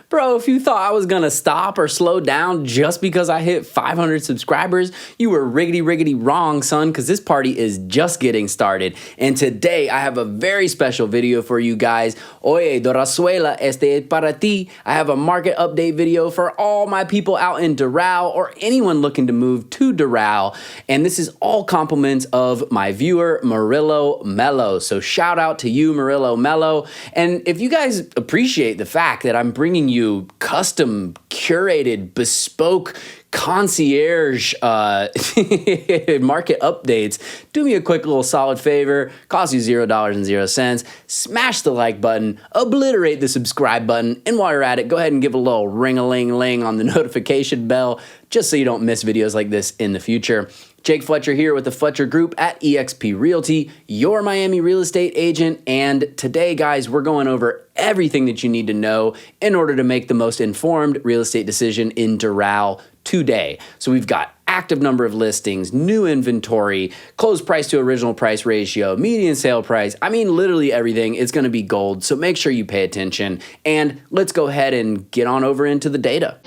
Bro, if you thought I was gonna stop or slow down just because I hit 500 subscribers, you were riggedy wrong, son, because this party is just getting started. And today I have a very special video for you guys. Oye, Doral, este es para ti. I have a market update video for all my people out in Doral or anyone looking to move to Doral. And this is all compliments of my viewer, Murilo Mello. So shout out to you, Murilo Mello. And if you guys appreciate the fact that I'm bringing you custom, curated, bespoke, concierge market updates, do me a quick little solid favor. Costs you $0.00. Smash the like button, obliterate the subscribe button, and while you're at it, go ahead and give a little ring-a-ling-ling on the notification bell just so you don't miss videos like this in the future. Jake Fletcher here with the Fletcher Group at eXp Realty, your Miami real estate agent. And today, guys, we're going over everything that you need to know in order to make the most informed real estate decision in Doral today. So we've got active number of listings, new inventory, closed price to original price ratio, median sale price. I mean, literally everything. It's going to be gold. So make sure you pay attention. And let's go ahead and get on over into the data.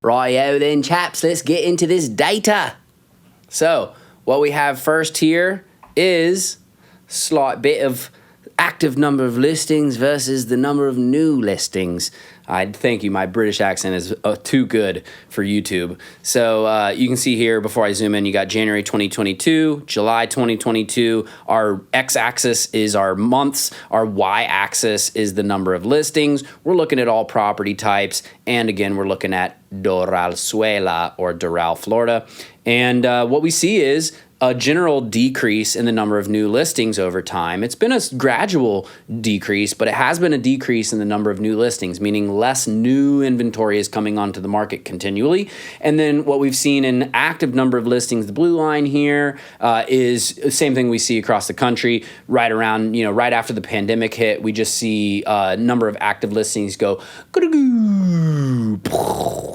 Righto then, chaps, let's get into this data. So what we have first here is a slight bit of active number of listings versus the number of new listings. Thank you, my British accent is too good for YouTube. So you can see here, before I zoom in, you got January 2022, July 2022. Our x-axis is our months. Our y-axis is the number of listings. We're looking at all property types. And again, we're looking at Doral, or Doral, Florida. And what we see is a general decrease in the number of new listings over time. It's been a gradual decrease, but it has been a decrease in the number of new listings, meaning less new inventory is coming onto the market continually. And then what we've seen in active number of listings, the blue line here, is the same thing we see across the country. Right around, right after the pandemic hit, we just see a number of active listings go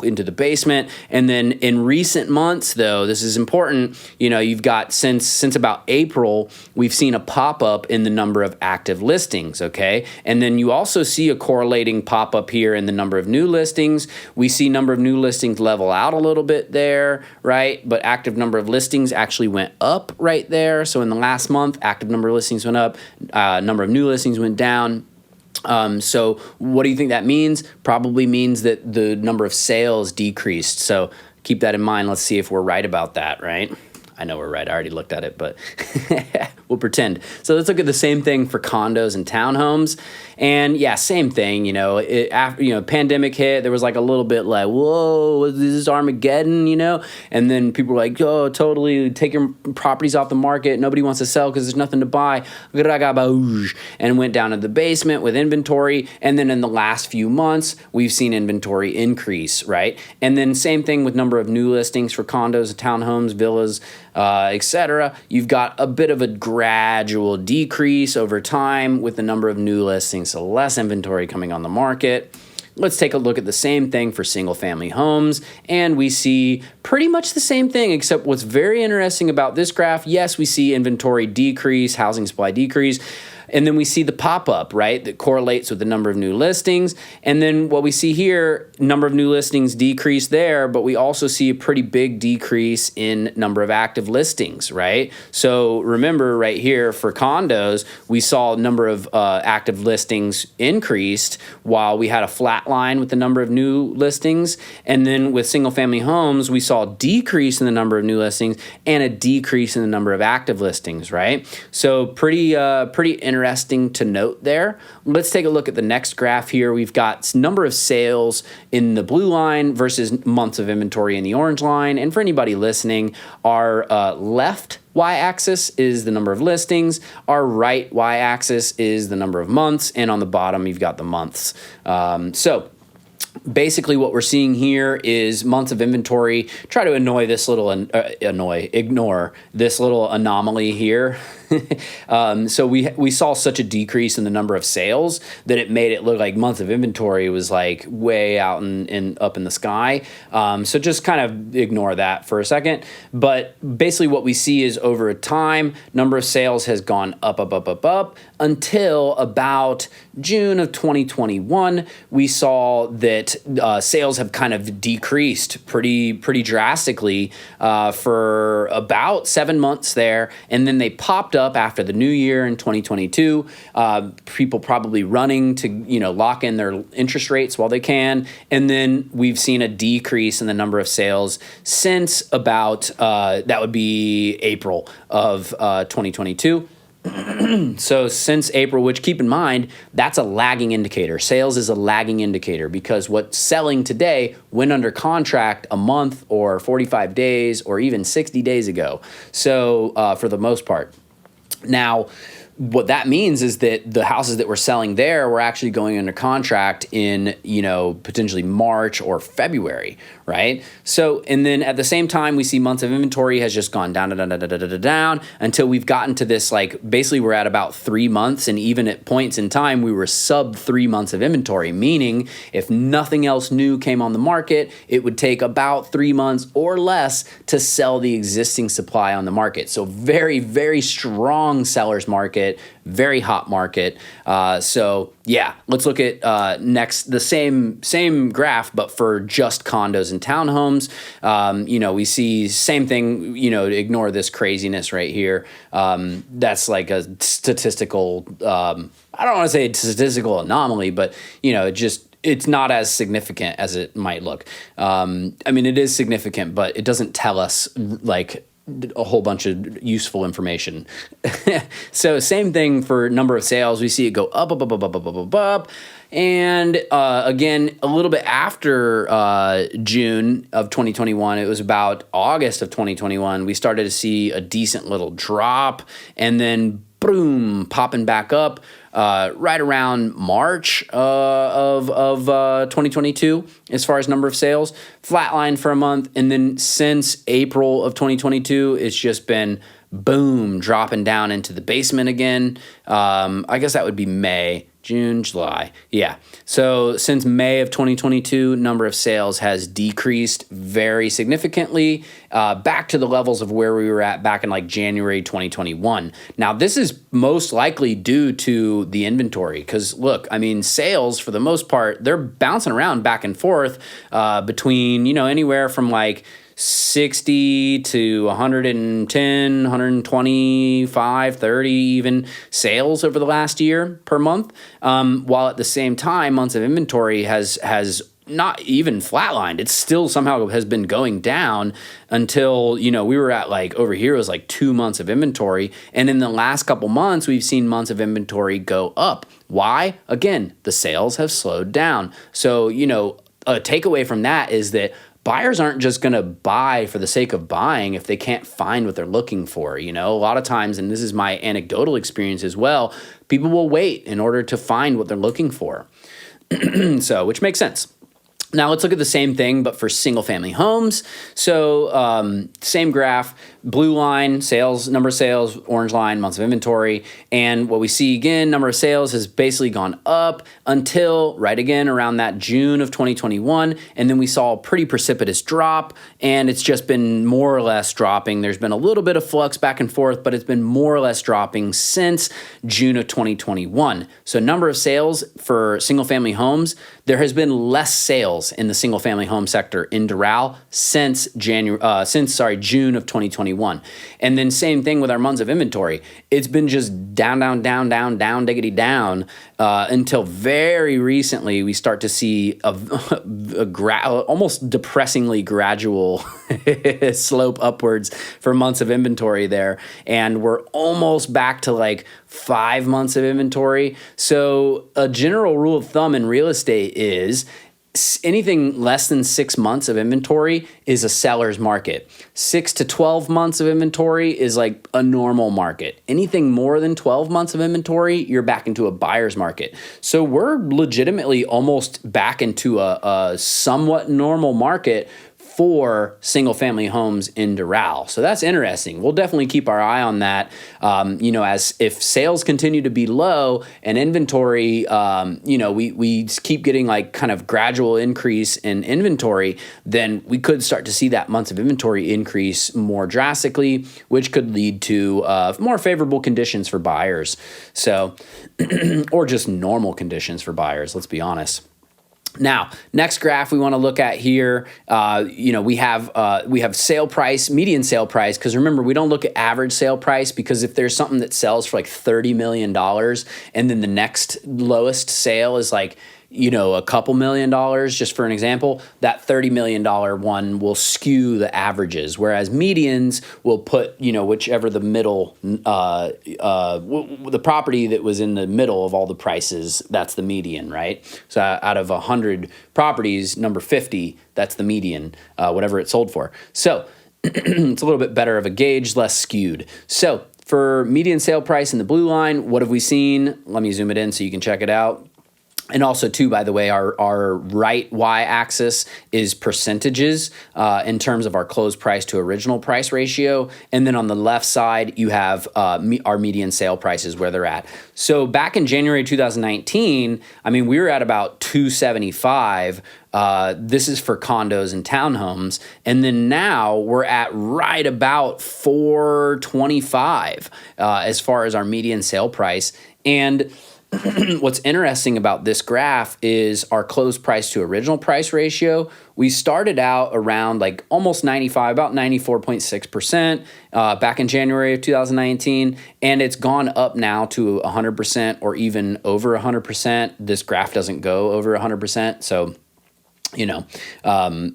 into the basement. And then in recent months, though, this is important, you've got since about April, we've seen a pop-up in the number of active listings, okay? And then you also see a correlating pop-up here in the number of new listings. We see number of new listings level out a little bit there, right? But active number of listings actually went up right there. So in the last month, active number of listings went up, number of new listings went down. So what do you think that means? Probably means that the number of sales decreased. So keep that in mind. Let's see if we're right about that, right? I know we're right. I already looked at it, but we'll pretend. So let's look at the same thing for condos and townhomes. And yeah, same thing. After pandemic hit, there was like a little bit like, whoa, is this Armageddon? And then people were like, oh, totally take your properties off the market. Nobody wants to sell because there's nothing to buy. And went down to the basement with inventory. And then in the last few months, we've seen inventory increase, right? And then same thing with number of new listings for condos, townhomes, villas, etc. You've got a bit of a gradual decrease over time with the number of new listings, so less inventory coming on the market. Let's take a look at the same thing for single-family homes, and we see pretty much the same thing, except what's very interesting about this graph, yes, we see inventory decrease, housing supply decrease, and then we see the pop-up, right, that correlates with the number of new listings. And then what we see here, number of new listings decrease there, but we also see a pretty big decrease in number of active listings, right? So remember right here for condos, we saw number of active listings increased while we had a flat line with the number of new listings. And then with single-family homes, we saw a decrease in the number of new listings and a decrease in the number of active listings, right? So pretty interesting to note there. Let's take a look at the next graph here. We've got number of sales in the blue line versus months of inventory in the orange line. And for anybody listening, our left y-axis is the number of listings. Our right y-axis is the number of months. And on the bottom, you've got the months. So basically what we're seeing here is months of inventory. Try to ignore this little anomaly here. So we saw such a decrease in the number of sales that it made it look like months of inventory was like way out and up in the sky. So just kind of ignore that for a second. But basically what we see is over time, number of sales has gone up until about June of 2021. We saw that sales have kind of decreased pretty drastically for about 7 months there, and then they popped up after the new year in 2022. People probably running to lock in their interest rates while they can, and then we've seen a decrease in the number of sales since about that would be April of 2022. So since April, which keep in mind, that's a lagging indicator. Sales is a lagging indicator because what's selling today went under contract a month or 45 days or even 60 days ago. So for the most part. Now, what that means is that the houses that we're selling there were actually going under contract in, potentially March or February, right? So, and then at the same time, we see months of inventory has just gone down until we've gotten to this, basically we're at about 3 months, and even at points in time, we were sub 3 months of inventory, meaning if nothing else new came on the market, it would take about 3 months or less to sell the existing supply on the market. So very, very strong seller's market. Very hot market. So yeah, let's look at next the same graph, but for just condos and townhomes. We see same thing. Ignore this craziness right here. That's like a statistical. I don't want to say a statistical anomaly, but it's not as significant as it might look. It is significant, but it doesn't tell us a whole bunch of useful information. So same thing for number of sales. We see it go up. And again, a little bit after June of 2021, it was about August of 2021, we started to see a decent little drop, and then boom, popping back up right around March of 2022 as far as number of sales. Flatline for a month, and then since April of 2022, it's just been boom, dropping down into the basement again. I guess that would be May. June, July. Yeah. So since May of 2022, number of sales has decreased very significantly back to the levels of where we were at back in January 2021. Now, this is most likely due to the inventory because, look, sales for the most part, they're bouncing around back and forth between, anywhere from 60 to 110, 125, 30 even sales over the last year per month, while at the same time, months of inventory has not even flatlined. It still somehow has been going down until, we were at over here was 2 months of inventory. And in the last couple months, we've seen months of inventory go up. Why? Again, the sales have slowed down. So, a takeaway from that is that buyers aren't just going to buy for the sake of buying if they can't find what they're looking for. A lot of times, and this is my anecdotal experience as well, people will wait in order to find what they're looking for. So, which makes sense. Now let's look at the same thing, but for single family homes. So same graph, blue line, sales, number of sales, orange line, months of inventory. And what we see again, number of sales has basically gone up until right again around that June of 2021. And then we saw a pretty precipitous drop, and it's just been more or less dropping. There's been a little bit of flux back and forth, but it's been more or less dropping since June of 2021. So number of sales for single family homes, there has been less sales in the single family home sector in Doral since June of 2021. And then same thing with our months of inventory. It's been just down, diggity down until very recently we start to see almost depressingly gradual slope upwards for months of inventory there. And we're almost back to 5 months of inventory. So a general rule of thumb in real estate is anything less than 6 months of inventory is a seller's market. 6 to 12 months of inventory is a normal market. Anything more than 12 months of inventory, you're back into a buyer's market. So we're legitimately almost back into a somewhat normal market for single family homes in Doral. So that's interesting. We'll definitely keep our eye on that. As if sales continue to be low and inventory, we keep getting like kind of gradual increase in inventory, then we could start to see that months of inventory increase more drastically, which could lead to more favorable conditions for buyers. So, or just normal conditions for buyers, let's be honest. Now, next graph we want to look at here, we have sale price, median sale price, because remember, we don't look at average sale price, because if there's something that sells for like $30 million and then the next lowest sale is like, a couple $1,000,000, just for an example, that $30 million one will skew the averages, whereas medians will put, whichever the middle, the property that was in the middle of all the prices, that's the median, right? So out of 100 properties, number 50, that's the median, whatever it sold for. So it's a little bit better of a gauge, less skewed. So for median sale price in the blue line, what have we seen? Let me zoom it in so you can check it out. And also, too, by the way, our right y-axis is percentages in terms of our closed price to original price ratio. And then on the left side, you have our median sale prices, where they're at. So back in January 2019, we were at about 275. This is for condos and townhomes. And then now we're at right about 425 as far as our median sale price. And what's interesting about this graph is our closed price to original price ratio. We started out around like almost 95, about 94.6% back in January of 2019, and it's gone up now to 100% or even over 100%. This graph doesn't go over 100%, so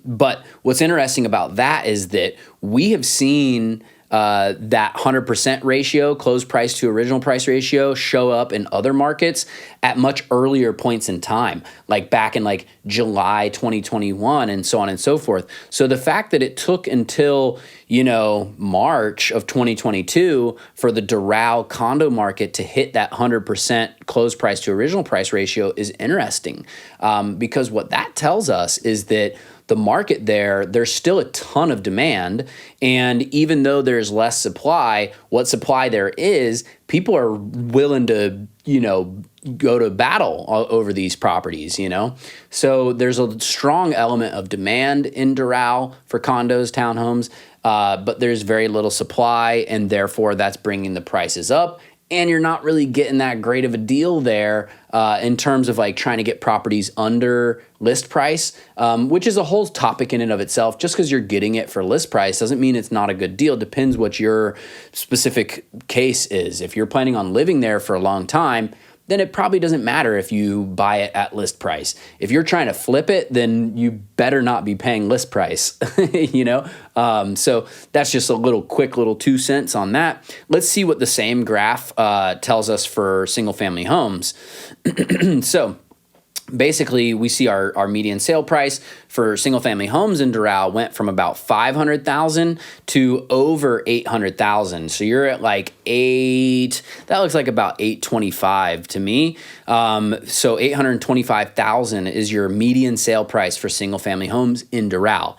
but what's interesting about that is that we have seen that 100% ratio, closed price to original price ratio, show up in other markets at much earlier points in time, like back in like July 2021 and so on and so forth. So the fact that it took until, March of 2022 for the Doral condo market to hit that 100% closed price to original price ratio is interesting, because what that tells us is that the market there's still a ton of demand. And even though there's less supply, what supply there is, people are willing to, go to battle over these properties, So there's a strong element of demand in Doral for condos, townhomes, but there's very little supply, and therefore that's bringing the prices up. And you're not really getting that great of a deal there in terms of like trying to get properties under list price, which is a whole topic in and of itself. Just because you're getting it for list price doesn't mean it's not a good deal. Depends what your specific case is. If you're planning on living there for a long time, then it probably doesn't matter if you buy it at list price. If you're trying to flip it, then you better not be paying list price, So that's just a quick little 2 cents on that. Let's see what the same graph tells us for single family homes. So basically, we see our median sale price for single-family homes in Doral went from about $500,000 to over $800,000. So you're at like that looks like about $825 to me. So $825,000 is your median sale price for single-family homes in Doral.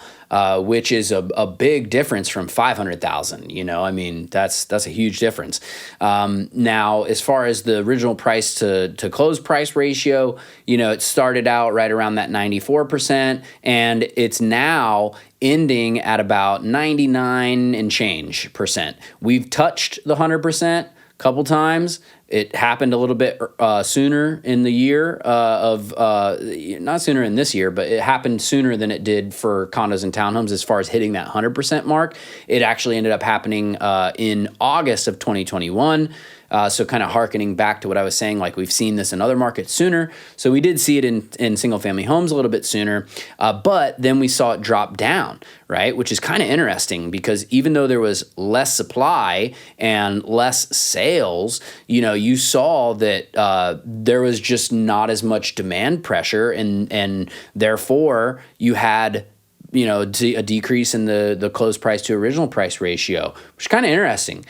Which is a big difference from $500,000. That's a huge difference. Now, as far as the original price to close price ratio, it started out right around that 94%, and it's now ending at about 99 and change percent. We've touched the 100% a couple times. It happened a little bit sooner in the year not sooner in this year, but it happened sooner than it did for condos and townhomes as far as hitting that 100% mark. It actually ended up happening in August of 2021. So kind of hearkening back to what I was saying, like we've seen this in other markets sooner. So we did see it in single-family homes a little bit sooner, but then we saw it drop down, right? Which is kind of interesting because even though there was less supply and less sales, you saw that there was just not as much demand pressure, and therefore you had a decrease in the closed price to original price ratio, which is kind of interesting.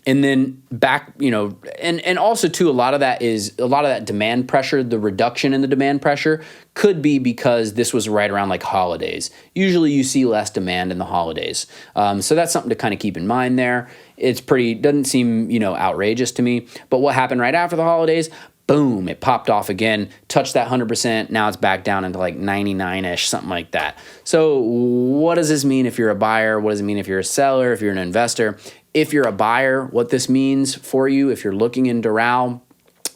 And then back, and also too, a lot of that demand pressure, the reduction in the demand pressure could be because this was right around like holidays. Usually you see less demand in the holidays. So that's something to kind of keep in mind there. Doesn't seem, outrageous to me. But what happened right after the holidays? Boom, it popped off again, touched that 100%. Now it's back down into like 99-ish, something like that. So what does this mean if you're a buyer? What does it mean if you're a seller, if you're an investor? If you're a buyer, what this means for you, if you're looking in Doral,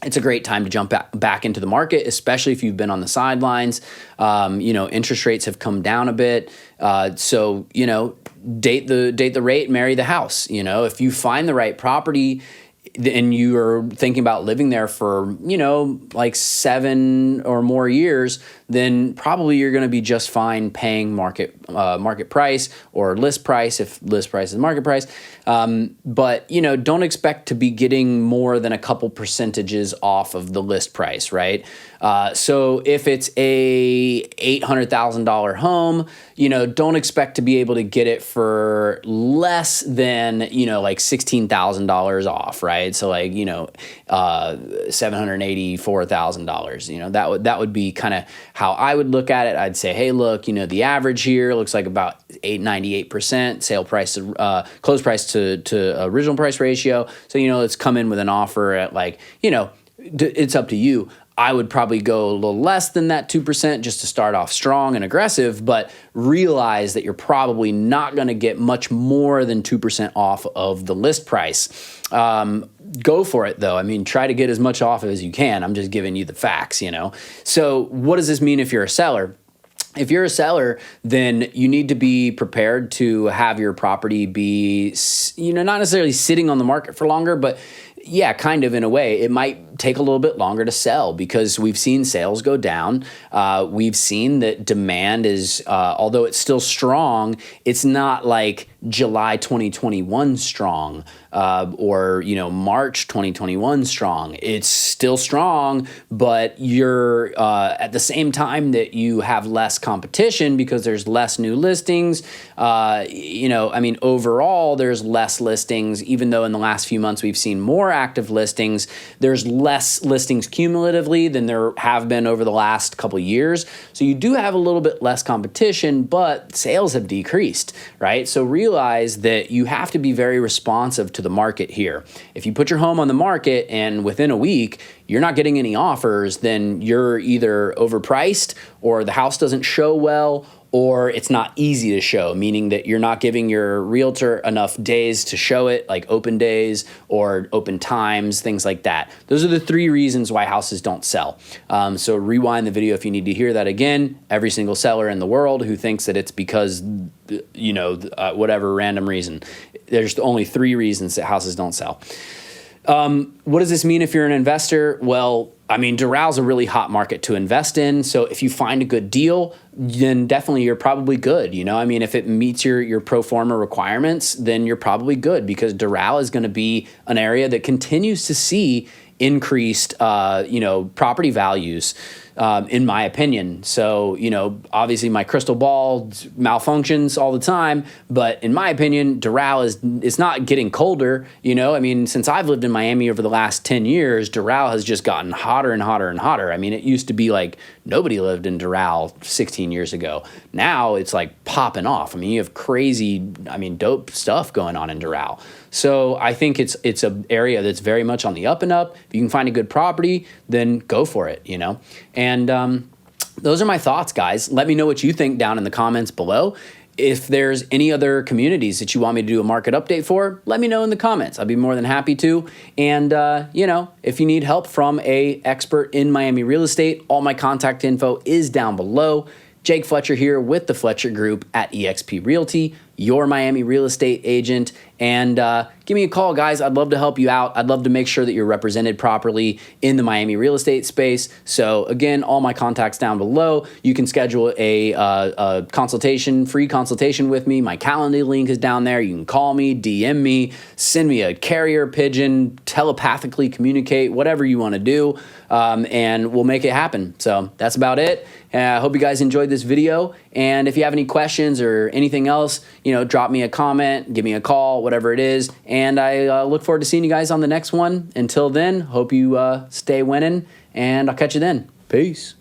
it's a great time to jump back into the market, especially if you've been on the sidelines. Interest rates have come down a bit. So, date the rate, marry the house. If you find the right property and you are thinking about living there for, like 7 or more years, then probably you're going to be just fine paying market price or list price if list price is market price. But don't expect to be getting more than a couple percentages off of the list price, right? So if it's a $800,000 home, don't expect to be able to get it for less than, like $16,000 off, right? So like, $784,000, that would be kind of how I would look at it. I'd say, hey, look, the average here looks like about 98% sale price to close price to original price ratio. So, let's come in with an offer at like, it's up to you. I would probably go a little less than that 2% just to start off strong and aggressive, but realize that you're probably not going to get much more than 2% off of the list price. Go for it though. I mean, try to get as much off as you can. I'm just giving you the facts, So what does this mean if you're a seller? If you're a seller, then you need to be prepared to have your property be, not necessarily sitting on the market for longer, but yeah, kind of in a way. It might take a little bit longer to sell because we've seen sales go down. We've seen that demand is, although it's still strong, it's not like July 2021 strong or, March 2021 strong. It's still strong, but you're at the same time that you have less competition because there's less new listings. Overall, there's less listings, even though in the last few months we've seen more active listings. There's less listings cumulatively than there have been over the last couple of years. So you do have a little bit less competition, but sales have decreased, right? So realize that you have to be very responsive to the market here. If you put your home on the market and within a week you're not getting any offers, then you're either overpriced or the house doesn't show well, or it's not easy to show, meaning that you're not giving your realtor enough days to show it, like open days or open times, things like that. Those are the 3 reasons why houses don't sell. So rewind the video if you need to hear that again. Every single seller in the world who thinks that it's because, whatever random reason. There's only 3 reasons that houses don't sell. What does this mean if you're an investor? Well, Doral's a really hot market to invest in. So if you find a good deal, then definitely you're probably good. If it meets your pro forma requirements, then you're probably good because Doral is going to be an area that continues to see increased, property values, in my opinion. So, obviously my crystal ball malfunctions all the time, but in my opinion, Doral it's not getting colder. Since I've lived in Miami over the last 10 years, Doral has just gotten hotter and hotter and hotter. It used to be like nobody lived in Doral 16 years ago. Now it's like popping off. You have crazy, dope stuff going on in Doral. So I think it's an area that's very much on the up and up. If you can find a good property, then go for it, And those are my thoughts, guys. Let me know what you think down in the comments below. If there's any other communities that you want me to do a market update for, let me know in the comments. I'll be more than happy to. And, if you need help from an expert in Miami real estate, all my contact info is down below. Jake Fletcher here with the Fletcher Group at eXp Realty, your Miami real estate agent. And give me a call, guys. I'd love to help you out. I'd love to make sure that you're represented properly in the Miami real estate space. So again, all my contacts down below. You can schedule a consultation, free consultation with me. My calendar link is down there. You can call me, DM me, send me a carrier pigeon, telepathically communicate, whatever you want to do, and we'll make it happen. So that's about it. I hope you guys enjoyed this video. And if you have any questions or anything else, drop me a comment, give me a call, whatever it is. And I look forward to seeing you guys on the next one. Until then, hope you stay winning, and I'll catch you then. Peace.